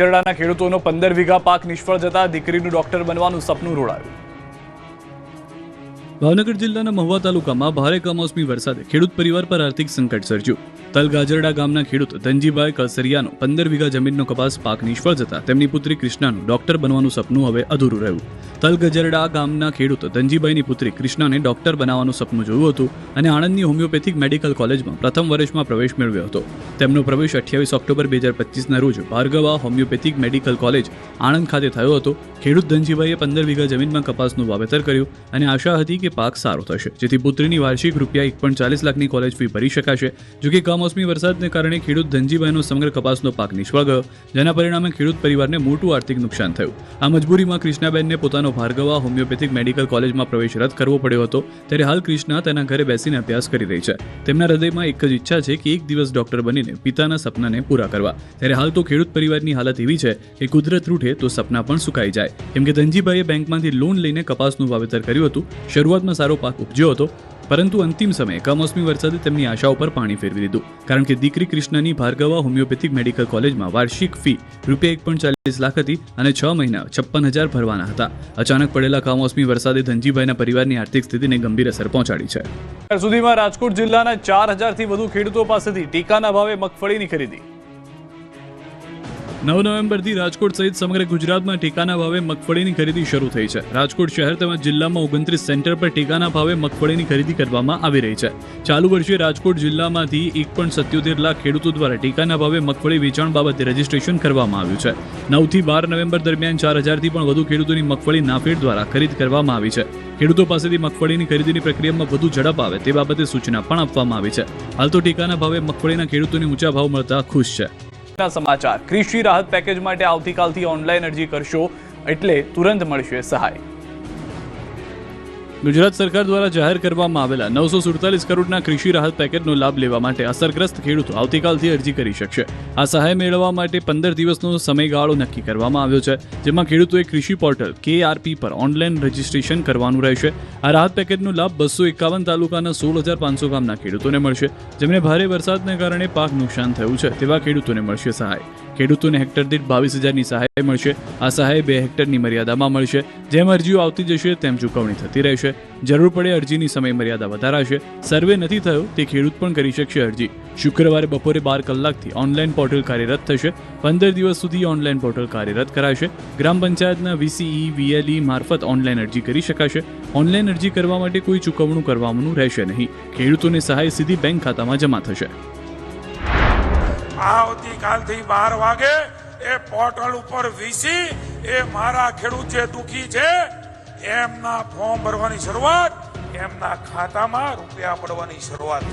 જરડાના ખેડૂતોનો 15 વીઘા પાક નિષ્ફળ જતા દીકરીનું ડોક્ટર બનવાનું સપનું રોડાયું। ભાવનગર જિલ્લાના મહુવા તાલુકામાં ભારે કમોસમી વરસાદે ખેડૂત પરિવાર પર આર્થિક સંકટ સર્જ્યું। તલગાજરડા ગામના ખેડૂત ધનજીભાઈ કલસરિયાનો 15 વીઘા જમીનનો કપાસ પાક નિષ્ફળ જતા તેમની પુત્રી કૃષ્ણાનું ડોક્ટર બનવાનું સપનું હવે અધૂરું રહ્યું। તલગાજરડા ગામના ખેડૂત ધનજીભાઈની પુત્રી કૃષ્ણાને ડોક્ટર બનાવવાનું સપનું જોયું હતું અને આણંદની હોમિયોપેથિક મેડિકલ કોલેજમાં પ્રથમ વર્ષમાં પ્રવેશ મેળવ્યો હતો। તેમનો પ્રવેશ 28 ઓક્ટોબર 2025ના રોજ ભાર્ગવા હોમિયોપેથિક મેડિકલ કોલેજ આણંદ ખાતે થયો હતો। ખેડૂત ધનજીભાઈએ 15 વીઘા જમીનમાં કપાસનું વાવેતર કર્યું અને આશા હતી કે પાક સારો થશે, જેથી પુત્રીની વાર્ષિક રૂપિયા 1.40 લાખની કોલેજ ફી ભરી શકાશે। જોકે કમોસમી વરસાદને કારણે ખેડૂત ધનજીભાઈનો સમગ્ર કપાસનો પાક નિષ્ફળ ગયો, જેના પરિણામે ખેડૂત પરિવારને મોટું આર્થિક નુકસાન થયું। આ મજબૂરીમાં કૃષ્ણાબેનને પોતાનો ભાર્ગવા હોમિયોપેથિક મેડિકલ કોલેજમાં પ્રવેશ રદ કરવો પડ્યો હતો। ત્યારે હાલ કૃષ્ણા તેના ઘરે બેસીને અભ્યાસ કરી રહી છે। તેમના હૃદયમાં એક જ ઈચ્છા છે કે એક દિવસ ડોક્ટર બનીને પિતાના સપનાને પૂરા કરવા। ત્યારે હાલ તો ખેડૂત પરિવારની હાલત એવી છે કે કુદરત રૂઠે તો સપના પણ સુકાઈ જાય, કેમ કે ધનજીભાઈએ બેંકમાંથી લોન લઈને કપાસનું વાવેતર કર્યું હતું। શરૂઆતમાં સારો પાક ઉપજ્યો હતો, પરંતુ અંતિમ સમયે કમોસમી વરસાદે તેમની આશાઓ પર પાણી ફેરવી દીધું, કારણ કે દીકરી કૃષ્ણની ભાર્ગવા હોમિયોપેથિક મેડિકલ કોલેજમાં વાર્ષિક ફી રૂપિયા 1.40 લાખ હતી અને 6 મહિના 56,000 ભરવાના હતા। અચાનક પડેલા કમોસમી વરસાદે ધનજીભાઈના પરિવારની આર્થિક સ્થિતિને ગંભીર અસર પહોંચાડી છે। અત્યાર સુધીમાં રાજકોટ જિલ્લાના 4,000થી વધુ ખેડૂતો પાસેથી ટેકાના ભાવે મગફળીની ખરીદી। 9 નવેમ્બરથી રાજકોટ સહિત સમગ્ર ગુજરાતમાં ટેકાના ભાવે મગફળીની ખરીદી શરૂ થઈ છે। રાજકોટ શહેર તેમજ જિલ્લામાં 29 સેન્ટર પર ટેકાના ભાવે મગફળીની ખરીદી કરવામાં આવી રહી છે। ચાલુ વર્ષે રાજકોટ જિલ્લામાંથી 1.77 લાખ ખેડૂતો દ્વારા ટેકાના ભાવે મગફળી વેચાણ બાબતે રજીસ્ટ્રેશન કરવામાં આવ્યું છે। 9 થી 12 નવેમ્બર દરમિયાન 4,000થી પણ વધુ ખેડૂતોની મગફળી નાફેડ દ્વારા ખરીદ કરવામાં આવી છે। ખેડૂતો પાસેથી મગફળીની ખરીદીની પ્રક્રિયામાં વધુ ઝડપ આવે તે બાબતે સૂચના પણ આપવામાં આવી છે। હાલ તો ટેકાના ભાવે મગફળીના ખેડૂતોને ઊંચા ભાવ મળતા ખુશ છે। સમાચાર। કૃષિ રાહત પેકેજ માટે આવતીકાલથી ઓનલાઈન અરજી કરશો એટલે તુરંત મળશે સહાય। ગુજરાત સરકાર દ્વારા જાહેર કરવામાં આવેલા 947 કરોડના કૃષિ રાહત પેકેજનો લાભ લેવા માટે અસરગ્રસ્ત ખેડૂતો આવતીકાલથી અરજી કરી શકશે। આ સહાય મેળવવા માટે 15 દિવસનો સમયગાળો નક્કી કરવામાં આવ્યો છે, જેમાં ખેડૂતોએ કૃષિ પોર્ટલ KRP પર ઓનલાઈન રજીસ્ટ્રેશન કરવાનું રહેશે। આ રાહત પેકેજનો લાભ 251 તાલુકાના 16,500 ગામના ખેડૂતોને મળશે, જેમને ભારે વરસાદને કારણે પાક નુકસાન થયું છે તેવા ખેડૂતોને મળશે સહાય। ખેડૂતોને હેક્ટર દીઠ 22,000ની સહાય મળશે। આ સહાય 2 હેક્ટરની મર્યાદામાં મળશે। જેમ અરજીઓ આવતી જશે તેમ ચૂકવણી થતી રહેશે। જરૂર પડે અરજીની સમય મર્યાદા વધારાશે। સર્વે નથી થયો તે ખેડૂત પણ કરી શકશે અરજી। શુક્રવારે બપોરે 12 કલાકથી ઓનલાઈન પોર્ટલ કાર્યરત થશે। 15 દિવસ સુધી ઓનલાઈન પોર્ટલ કાર્યરત કરાશે। ગ્રામ પંચાયતના VCE VLE મારફત ઓનલાઈન અરજી કરી શકાશે। ઓનલાઈન અરજી કરવા માટે કોઈ ચૂકવણું કરવાનું રહેશે નહીં। ખેડૂતોને સહાય સીધી બેંક ખાતામાં જમા થશે। આવતીકાલથી 12 વાગે એ પોર્ટલ ઉપર વીસી એ મારા ખેડૂત જે દુખી છે એમના ફોર્મ ભરવાની શરૂઆત, એમના ખાતામાં રૂપિયા પડવાની શરૂઆત।